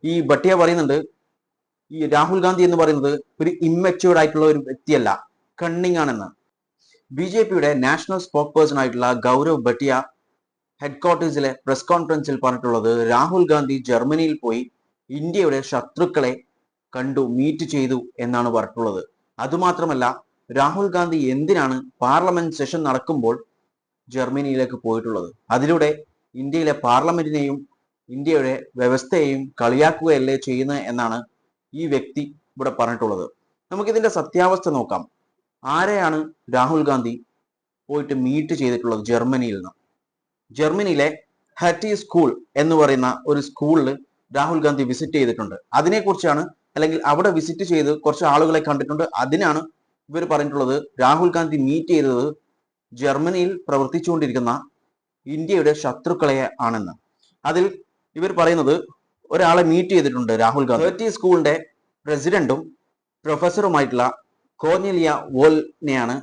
ഈ ഭട്ടിയ പറയുന്നുണ്ട് ഈ രാഹുൽ ഗാന്ധി എന്ന് പറയുന്നത് ഒരു ഇമ്മച്യൂർഡ് ആയിട്ടുള്ള ഒരു വ്യക്തിയല്ല, കണ്ണിങ് ആണെന്ന്. ബി ജെ പിയുടെ നാഷണൽ സ്പോക്ക് പേഴ്സൺ ആയിട്ടുള്ള ഗൗരവ് ഭട്ടിയ ഹെഡ്ക്വാർട്ടേഴ്സിലെ പ്രസ് കോൺഫറൻസിൽ പറഞ്ഞിട്ടുള്ളത് രാഹുൽ ഗാന്ധി ജർമ്മനിയിൽ പോയി ഇന്ത്യയുടെ ശത്രുക്കളെ കണ്ടു, മീറ്റ് ചെയ്തു എന്നാണ് പറഞ്ഞിട്ടുള്ളത്. അതുമാത്രമല്ല, രാഹുൽ ഗാന്ധി എന്തിനാണ് പാർലമെന്റ് സെഷൻ നടക്കുമ്പോൾ ജർമ്മനിയിലേക്ക് പോയിട്ടുള്ളത്? അതിലൂടെ ഇന്ത്യയിലെ പാർലമെന്റിനെയും ഇന്ത്യയുടെ വ്യവസ്ഥയെയും കളിയാക്കുകയല്ലേ ചെയ്യുന്നത് എന്നാണ് ഈ വ്യക്തി ഇവിടെ പറഞ്ഞിട്ടുള്ളത്. നമുക്കിതിന്റെ സത്യാവസ്ഥ നോക്കാം. ആരെയാണ് രാഹുൽ ഗാന്ധി പോയിട്ട് മീറ്റ് ചെയ്തിട്ടുള്ളത് ജർമ്മനിയിൽ നിന്ന്? ജർമ്മനിയിലെ ഹറ്റി സ്കൂൾ എന്ന് പറയുന്ന ഒരു സ്കൂളിൽ രാഹുൽ ഗാന്ധി വിസിറ്റ് ചെയ്തിട്ടുണ്ട്. അതിനെക്കുറിച്ചാണ്, അല്ലെങ്കിൽ അവിടെ വിസിറ്റ് ചെയ്ത് കുറച്ച് ആളുകളെ കണ്ടിട്ടുണ്ട്. അതിനാണ് ഇവർ പറഞ്ഞിട്ടുള്ളത് രാഹുൽ ഗാന്ധി മീറ്റ് ചെയ്തത് ജർമ്മനിയിൽ പ്രവർത്തിച്ചുകൊണ്ടിരിക്കുന്ന ഇന്ത്യയുടെ ശത്രുക്കളെ ആണെന്ന്. അതിൽ ഇവർ പറയുന്നത് ഒരാളെ മീറ്റ് ചെയ്തിട്ടുണ്ട് രാഹുൽ ഗാന്ധി. ഹറ്റി സ്കൂളിന്റെ പ്രസിഡന്റും പ്രൊഫസറുമായിട്ടുള്ള കോർണിലിയ വോൾനെയാണ്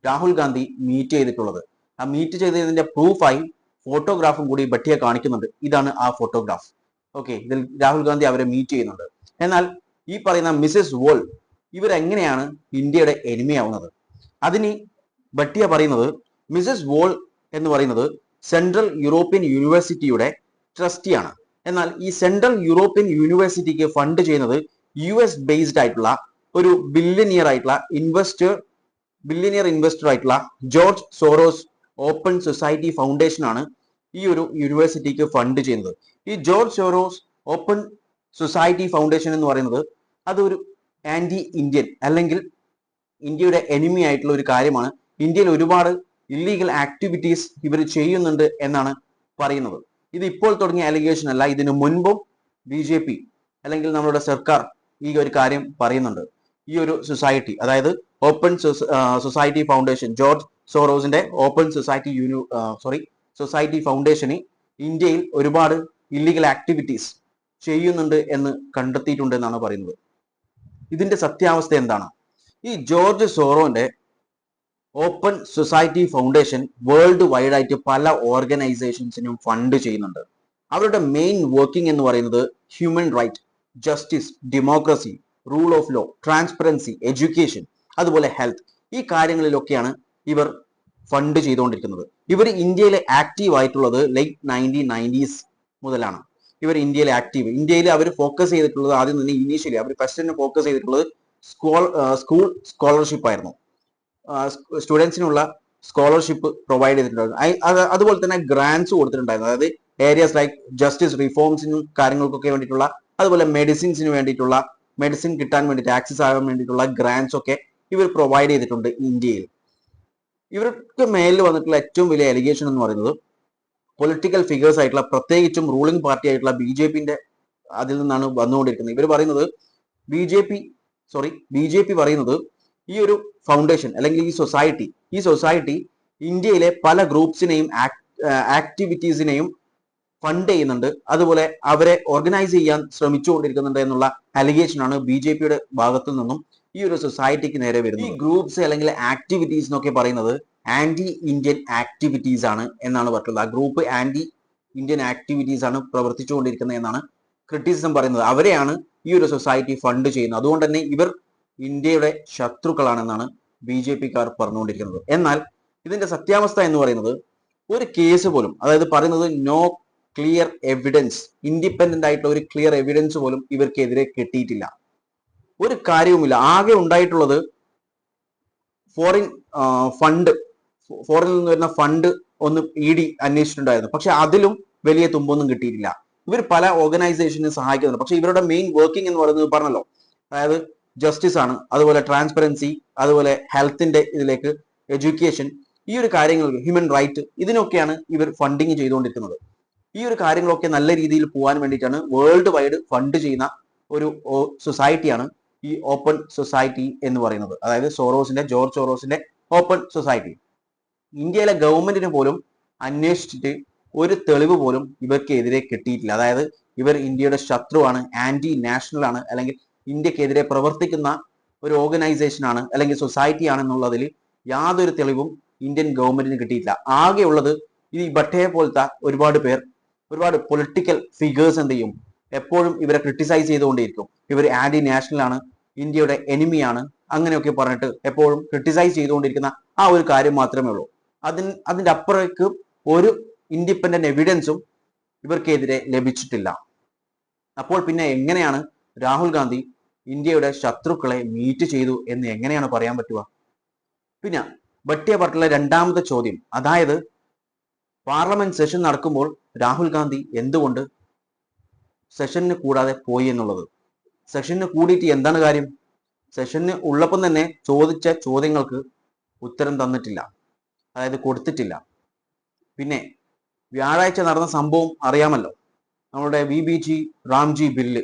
രാഹുൽ ഗാന്ധി മീറ്റ് ചെയ്തിട്ടുള്ളത്. ആ മീറ്റ് ചെയ്തതിന്റെ പ്രൂഫായി ഫോട്ടോഗ്രാഫും കൂടി ഭട്ടിയെ കാണിക്കുന്നുണ്ട്. ഇതാണ് ആ ഫോട്ടോഗ്രാഫ്. ഓക്കെ, ഇതിൽ രാഹുൽ ഗാന്ധി അവരെ മീറ്റ് ചെയ്യുന്നുണ്ട്. എന്നാൽ ഈ പറയുന്ന മിസസ് വോൾ ഇവരെങ്ങനെയാണ് ഇന്ത്യയുടെ എനിമിയാവുന്നത്? അതിന് ഭട്ടിയ പറയുന്നത് മിസസ് വോൾ എന്ന് പറയുന്നത് സെൻട്രൽ യൂറോപ്യൻ യൂണിവേഴ്സിറ്റിയുടെ ട്രസ്റ്റിയാണ്. എന്നാൽ ഈ സെൻട്രൽ യൂറോപ്യൻ യൂണിവേഴ്സിറ്റിക്ക് ഫണ്ട് ചെയ്യുന്നത് US ബേസ്ഡ് ആയിട്ടുള്ള ഒരു ബില്യനിയർ ഇൻവെസ്റ്റർ ആയിട്ടുള്ള George Soros open society foundation ആണ് ഈ ഒരു യൂണിവേഴ്സിറ്റിക്ക് ഫണ്ട് ചെയ്യുന്നത്. ഈ George Soros open society foundation എന്ന് പറയുന്നത് അതൊരു ആന്റി ഇന്ത്യൻ, അല്ലെങ്കിൽ ഇന്ത്യയുടെ എനിമി ആയിട്ടുള്ള ഒരു കാര്യമാണ്. ഇന്ത്യയിൽ ഒരുപാട് ഇല്ലീഗൽ ആക്ടിവിറ്റീസ് ഇവർ ചെയ്യുന്നുണ്ട് എന്നാണ് പറയുന്നത്. ഇത് ഇപ്പോൾ തുടങ്ങിയ അലിഗേഷൻ അല്ല, ഇതിനു മുൻപും BJP അല്ലെങ്കിൽ നമ്മളുടെ സർക്കാർ ഈ ഒരു കാര്യം പറയുന്നുണ്ട്. ഈ ഒരു സൊസൈറ്റി, അതായത് ഓപ്പൺ സൊസൈറ്റി ഫൗണ്ടേഷൻ, ജോർജ് സോറോസിന്റെ ഓപ്പൺ സൊസൈറ്റി ഫൗണ്ടേഷന് ഇന്ത്യയിൽ ഒരുപാട് ഇല്ലീഗൽ ആക്ടിവിറ്റീസ് ചെയ്യുന്നുണ്ട് എന്ന് കണ്ടെത്തിയിട്ടുണ്ട് എന്നാണ് പറയുന്നത്. ഇതിന്റെ സത്യാവസ്ഥ എന്താണ്? ഈ ജോർജ് സോറോന്റെ open society foundation world wide ആയിട്ട് പല ഓർഗനൈസേഷൻസിനും ഫണ്ട് ചെയ്യുന്നുണ്ട്. അവരുടെ മെയിൻ വർക്കിംഗ് എന്ന് പറയുന്നത് human right, justice, democracy, rule of law, transparency, education, അതുപോലെ ഹെൽത്ത്, ഈ കാര്യങ്ങളിലൊക്കെയാണ് ഇവർ ഫണ്ട് ചെയ്തുകൊണ്ടിരിക്കുന്നത്. ഇവർ ഇന്ത്യയിൽ ആക്റ്റീവ് ആയിട്ടുള്ളത് ലൈറ്റ് 1990s മുതലാണ്. ഇവർ ഇന്ത്യയിൽ ആക്റ്റീവ്. ഇന്ത്യയിൽ അവർ ഫോക്കസ് ചെയ്തിട്ടുള്ളത് ആദ്യം തന്നെ ഇനീഷ്യലി അവർ ഫസ്റ്റ് തന്നെ ഫോക്കസ് ചെയ്തിട്ടുള്ളത് സ്കൂൾ സ്കോളർഷിപ്പ് ആയിരുന്നു. സ്റ്റുഡൻസിനുള്ള സ്കോളർഷിപ്പ് പ്രൊവൈഡ് ചെയ്തിട്ടുണ്ടായിരുന്നു. അതുപോലെ തന്നെ ഗ്രാൻസ് കൊടുത്തിട്ടുണ്ടായിരുന്നു. അതായത് ഏരിയാസ് ലൈക്ക് ജസ്റ്റിസ് റിഫോംസിനും കാര്യങ്ങൾക്കൊക്കെ വേണ്ടിയിട്ടുള്ള, അതുപോലെ മെഡിസിൻസിന് വേണ്ടിയിട്ടുള്ള, മെഡിസിൻ കിട്ടാൻ വേണ്ടിയിട്ട് ആക്സസ് ആകാൻ വേണ്ടിയിട്ടുള്ള ഗ്രാൻസ് ഒക്കെ ഇവർ പ്രൊവൈഡ് ചെയ്തിട്ടുണ്ട് ഇന്ത്യയിൽ. ഇവർക്ക് മേലിൽ വന്നിട്ടുള്ള ഏറ്റവും വലിയ അലിഗേഷൻ എന്ന് പറയുന്നത് പൊളിറ്റിക്കൽ ഫിഗേഴ്സ് ആയിട്ടുള്ള, പ്രത്യേകിച്ചും റൂളിംഗ് പാർട്ടി ആയിട്ടുള്ള BJPന്റെ അതിൽ നിന്നാണ് വന്നുകൊണ്ടിരിക്കുന്നത്. ഇവർ പറയുന്നത് BJP പറയുന്നത് ഈ ഒരു ഫൗണ്ടേഷൻ അല്ലെങ്കിൽ ഈ സൊസൈറ്റി ഇന്ത്യയിലെ പല ഗ്രൂപ്പ്സിനെയും ആക്ടിവിറ്റീസിനെയും ഫണ്ട് ചെയ്യുന്നുണ്ട്, അതുപോലെ അവരെ ഓർഗനൈസ് ചെയ്യാൻ ശ്രമിച്ചുകൊണ്ടിരിക്കുന്നുണ്ട് എന്നുള്ള അലിഗേഷൻ ആണ് BJPയുടെ ഭാഗത്തു നിന്നും ഈ ഒരു സൊസൈറ്റിക്ക് നേരെ വരുന്നത്. ഈ ഗ്രൂപ്പ്സ് അല്ലെങ്കിൽ ആക്ടിവിറ്റീസ് എന്നൊക്കെ പറയുന്നത് ആന്റി ഇന്ത്യൻ ആക്ടിവിറ്റീസ് ആണ് എന്നാണ് പറയുന്നത്. ആ ഗ്രൂപ്പ് ആന്റി ഇന്ത്യൻ ആക്ടിവിറ്റീസ് ആണ് പ്രവർത്തിച്ചുകൊണ്ടിരിക്കുന്നത് എന്നാണ് ക്രിറ്റിസിസം പറയുന്നത്. അവരെയാണ് ഈ ഒരു സൊസൈറ്റി ഫണ്ട് ചെയ്യുന്നത്. അതുകൊണ്ട് തന്നെ ഇവർ ഇന്ത്യയുടെ ശത്രുക്കളാണെന്നാണ് BJPക്കാർ പറഞ്ഞുകൊണ്ടിരിക്കുന്നത്. എന്നാൽ ഇതിന്റെ സത്യാവസ്ഥ എന്ന് പറയുന്നത് ഒരു കേസ് പോലും, അതായത് പറയുന്നത് നോ ക്ലിയർ എവിഡൻസ്, ഇൻഡിപെൻഡന്റ് ആയിട്ടുള്ള ഒരു ക്ലിയർ എവിഡൻസ് പോലും ഇവർക്കെതിരെ കിട്ടിയിട്ടില്ല. ഒരു കാര്യവുമില്ല. ആകെ ഉണ്ടായിട്ടുള്ളത് ഫോറിനിൽ നിന്ന് വരുന്ന ഫണ്ട് ഒന്ന് ED അന്വേഷിച്ചിട്ടുണ്ടായിരുന്നു. പക്ഷെ അതിലും വലിയ തുമ്പൊന്നും കിട്ടിയിട്ടില്ല. ഇവർ പല ഓർഗനൈസേഷനെ സഹായിക്കുന്നുണ്ട്. പക്ഷെ ഇവരുടെ മെയിൻ വർക്കിംഗ് എന്ന് പറയുന്നത് പറഞ്ഞല്ലോ, അതായത് ജസ്റ്റിസ് ആണ്, അതുപോലെ ട്രാൻസ്പെറൻസി, അതുപോലെ ഹെൽത്തിന്റെ ഇതിലേക്ക്, എഡ്യൂക്കേഷൻ, ഈ ഒരു കാര്യങ്ങൾ, ഹ്യൂമൻ റൈറ്റ്, ഇതിനൊക്കെയാണ് ഇവർ ഫണ്ടിങ് ചെയ്തുകൊണ്ടിരിക്കുന്നത്. ഈ ഒരു കാര്യങ്ങളൊക്കെ നല്ല രീതിയിൽ പോകാൻ വേണ്ടിയിട്ടാണ് വേൾഡ് വൈഡ് ഫണ്ട് ചെയ്യുന്ന ഒരു സൊസൈറ്റിയാണ് ഈ ഓപ്പൺ സൊസൈറ്റി എന്ന് പറയുന്നത്. അതായത് ജോർജ് സോറോസിന്റെ ഓപ്പൺ സൊസൈറ്റി. ഇന്ത്യയിലെ ഗവൺമെന്റിന് പോലും അന്വേഷിച്ചിട്ട് ഒരു തെളിവ് പോലും ഇവർക്കെതിരെ കിട്ടിയിട്ടില്ല. അതായത് ഇവർ ഇന്ത്യയുടെ ശത്രുവാണ്, ആന്റി നാഷണൽ ആണ്, അല്ലെങ്കിൽ ഇന്ത്യക്കെതിരെ പ്രവർത്തിക്കുന്ന ഒരു ഓർഗനൈസേഷൻ ആണ്, അല്ലെങ്കിൽ സൊസൈറ്റി ആണെന്നുള്ളതിൽ യാതൊരു തെളിവും ഇന്ത്യൻ ഗവൺമെന്റിന് കിട്ടിയിട്ടില്ല. ആകെ ഉള്ളത് ഈ ഭട്ടയെ പോലത്തെ ഒരുപാട് പൊളിറ്റിക്കൽ ഫിഗേഴ്സ് എന്ത് ചെയ്യും, എപ്പോഴും ഇവരെ ക്രിട്ടിസൈസ് ചെയ്തുകൊണ്ടിരിക്കും. ഇവർ ആന്റി നാഷണൽ ആണ്, ഇന്ത്യയുടെ എനിമിയാണ്, അങ്ങനെയൊക്കെ പറഞ്ഞിട്ട് എപ്പോഴും ക്രിട്ടിസൈസ് ചെയ്തുകൊണ്ടിരിക്കുന്ന ആ ഒരു കാര്യം മാത്രമേ ഉള്ളൂ. അതിന്റെ അപ്പുറേക്ക് ഒരു ഇൻഡിപെൻഡന്റ് എവിഡൻസും ഇവർക്കെതിരെ ലഭിച്ചിട്ടില്ല. അപ്പോൾ പിന്നെ എങ്ങനെയാണ് രാഹുൽ ഗാന്ധി ഇന്ത്യയുടെ ശത്രുക്കളെ മീറ്റ് ചെയ്തു എന്ന് എങ്ങനെയാണ് പറയാൻ പറ്റുക? പിന്നെ ഭട്ടിയ പറഞ്ഞിട്ടുള്ള രണ്ടാമത്തെ ചോദ്യം, അതായത് പാർലമെന്റ് സെഷൻ നടക്കുമ്പോൾ രാഹുൽ ഗാന്ധി എന്തുകൊണ്ട് സെഷന് കൂടാതെ പോയി എന്നുള്ളത്. സെഷന് കൂടിയിട്ട് എന്താണ് കാര്യം? സെഷന് ഉള്ളപ്പം തന്നെ ചോദിച്ച ചോദ്യങ്ങൾക്ക് ഉത്തരം തന്നിട്ടില്ല, അതായത് കൊടുത്തിട്ടില്ല. പിന്നെ വ്യാഴാഴ്ച നടന്ന സംഭവം അറിയാമല്ലോ. നമ്മുടെ VBG റാംജി ബില്ല്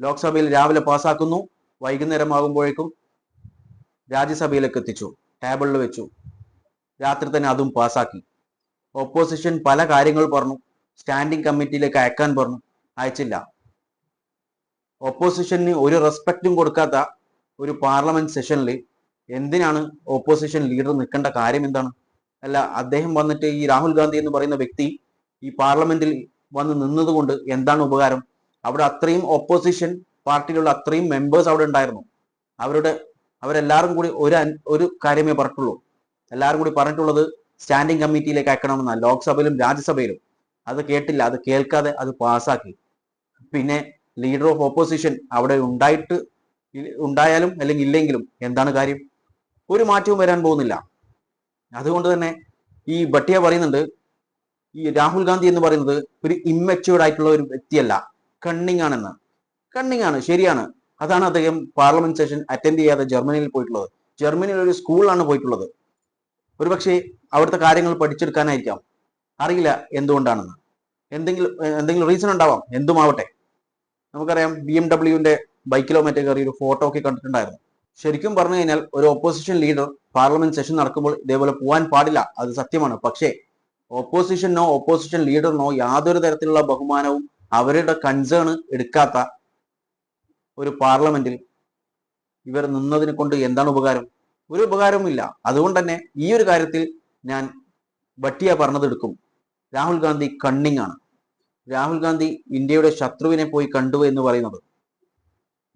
ലോക്സഭയിൽ രാവിലെ പാസ്സാക്കുന്നു, വൈകുന്നേരമാകുമ്പോഴേക്കും രാജ്യസഭയിലേക്ക് എത്തിച്ചു, ടേബിളിൽ വെച്ചു, രാത്രി തന്നെ അതും പാസ്സാക്കി. ഓപ്പോസിഷൻ പല കാര്യങ്ങൾ പറഞ്ഞു, സ്റ്റാൻഡിംഗ് കമ്മിറ്റിയിലേക്ക് അയക്കാൻ പറഞ്ഞു, അയച്ചില്ല. ഓപ്പോസിഷന് ഒരു റെസ്പെക്റ്റും കൊടുക്കാത്ത ഒരു പാർലമെന്റ് സെഷനിൽ എന്തിനാണ് ഓപ്പോസിഷൻ ലീഡർ നിൽക്കേണ്ട കാര്യം എന്താണ്? അല്ല, അദ്ദേഹം വന്നിട്ട് ഈ രാഹുൽ ഗാന്ധി എന്ന് പറയുന്ന വ്യക്തി ഈ പാർലമെന്റിൽ വന്ന് നിന്നതുകൊണ്ട് എന്താണ് ഉപകാരം? അവിടെ അത്രയും ഓപ്പോസിഷൻ പാർട്ടിയിലുള്ള അത്രയും മെമ്പേഴ്സ് അവിടെ ഉണ്ടായിരുന്നു. അവരെല്ലാവരും കൂടി ഒരു കാര്യമേ പറഞ്ഞിട്ടുള്ളൂ. എല്ലാവരും കൂടി പറഞ്ഞിട്ടുള്ളത് സ്റ്റാൻഡിംഗ് കമ്മിറ്റിയിലേക്ക് അയക്കണമെന്നാണ്, ലോക്സഭയിലും രാജ്യസഭയിലും. അത് കേട്ടില്ല, അത് കേൾക്കാതെ അത് പാസ്സാക്കി. പിന്നെ ലീഡർ ഓഫ് ഓപ്പോസിഷൻ അവിടെ ഉണ്ടായാലും അല്ലെങ്കിൽ ഇല്ലെങ്കിലും എന്താണ് കാര്യം? ഒരു മാറ്റവും വരാൻ പോകുന്നില്ല. അതുകൊണ്ട് തന്നെ ഈ ഭട്ടിയ പറയുന്നുണ്ട്, ഈ രാഹുൽ ഗാന്ധി എന്ന് പറയുന്നത് ഒരു ഇമ്മച്യൂർഡ് ആയിട്ടുള്ള ഒരു വ്യക്തിയല്ല, കണ്ണിങ് ആണെന്ന്. കണ്ണിങ് ആണ്, ശരിയാണ്. അതാണ് അദ്ദേഹം പാർലമെന്റ് സെഷൻ അറ്റൻഡ് ചെയ്യാതെ ജർമ്മനിയിൽ പോയിട്ടുള്ളത്. ജർമ്മനിയിൽ ഒരു സ്കൂളിലാണ് പോയിട്ടുള്ളത്. ഒരുപക്ഷെ അവിടുത്തെ കാര്യങ്ങൾ പഠിച്ചെടുക്കാനായിരിക്കാം, അറിയില്ല എന്തുകൊണ്ടാണെന്ന്. എന്തെങ്കിലും റീസൺ ഉണ്ടാവാം, എന്തുമാവട്ടെ. നമുക്കറിയാം BMW ബൈക്കിലോ മറ്റേ കയറി ഒരു ഫോട്ടോ ഒക്കെ കണ്ടിട്ടുണ്ടായിരുന്നു. ശരിക്കും പറഞ്ഞു കഴിഞ്ഞാൽ ഒരു ഓപ്പോസിഷൻ ലീഡർ പാർലമെന്റ് സെഷൻ നടക്കുമ്പോൾ ഇതേപോലെ പോകാൻ പാടില്ല, അത് സത്യമാണ്. പക്ഷേ ഓപ്പോസിഷൻ ലീഡറിനോ യാതൊരു തരത്തിലുള്ള ബഹുമാനവും അവരുടെ കൺസേൺ എടുക്കാത്ത ഒരു പാർലമെന്റിൽ ഇവർ നിന്നതിനെ കൊണ്ട് എന്താണ് ഉപകാരം? ഒരു ഉപകാരവും ഇല്ല. അതുകൊണ്ട് തന്നെ ഈ ഒരു കാര്യത്തിൽ ഞാൻ ഭട്ടിയ പറഞ്ഞത് എടുക്കും. രാഹുൽ ഗാന്ധി കണ്ണിങ് ആണ്. രാഹുൽ ഗാന്ധി ഇന്ത്യയുടെ ശത്രുവിനെ പോയി കണ്ടു എന്ന് പറയുന്നത്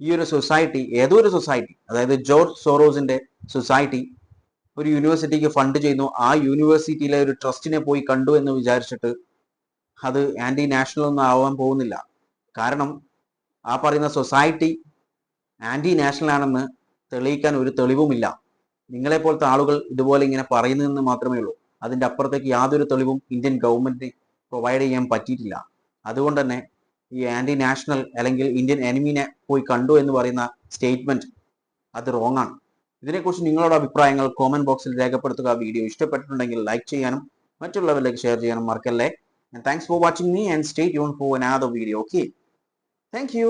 ഈ ഒരു സൊസൈറ്റി, ഏതോ ഒരു സൊസൈറ്റി, അതായത് ജോർജ് സോറോസിന്റെ സൊസൈറ്റി ഒരു യൂണിവേഴ്സിറ്റിക്ക് ഫണ്ട് ചെയ്യുന്നു, ആ യൂണിവേഴ്സിറ്റിയിലെ ഒരു ട്രസ്റ്റിനെ പോയി കണ്ടു എന്ന് വിചാരിച്ചിട്ട് അത് ആന്റി നാഷണൽ ഒന്നും ആവാൻ പോകുന്നില്ല. കാരണം ആ പറയുന്ന സൊസൈറ്റി ആന്റി നാഷണൽ ആണെന്ന് തെളിയിക്കാൻ ഒരു തെളിവുമില്ല. നിങ്ങളെപ്പോലത്തെ ആളുകൾ ഇതുപോലെ ഇങ്ങനെ പറയുന്നതെന്ന് മാത്രമേ ഉള്ളൂ. അതിൻ്റെ അപ്പുറത്തേക്ക് യാതൊരു തെളിവും ഇന്ത്യൻ ഗവൺമെന്റ് പ്രൊവൈഡ് ചെയ്യാൻ പറ്റിയിട്ടില്ല. അതുകൊണ്ട് തന്നെ ഈ ആന്റി നാഷണൽ അല്ലെങ്കിൽ ഇന്ത്യൻ എനിമിനെ പോയി കണ്ടു എന്ന് പറയുന്ന സ്റ്റേറ്റ്മെന്റ് അത് റോങ് ആണ്. ഇതിനെക്കുറിച്ച് നിങ്ങളുടെ അഭിപ്രായങ്ങൾ കോമന്റ് ബോക്സിൽ രേഖപ്പെടുത്തുക. വീഡിയോ ഇഷ്ടപ്പെട്ടിട്ടുണ്ടെങ്കിൽ ലൈക്ക് ചെയ്യാനും മറ്റുള്ളവരിലേക്ക് ഷെയർ ചെയ്യാനും മറക്കല്ലേ. And thanks for watching me and stay tuned for another video. Okay, thank you.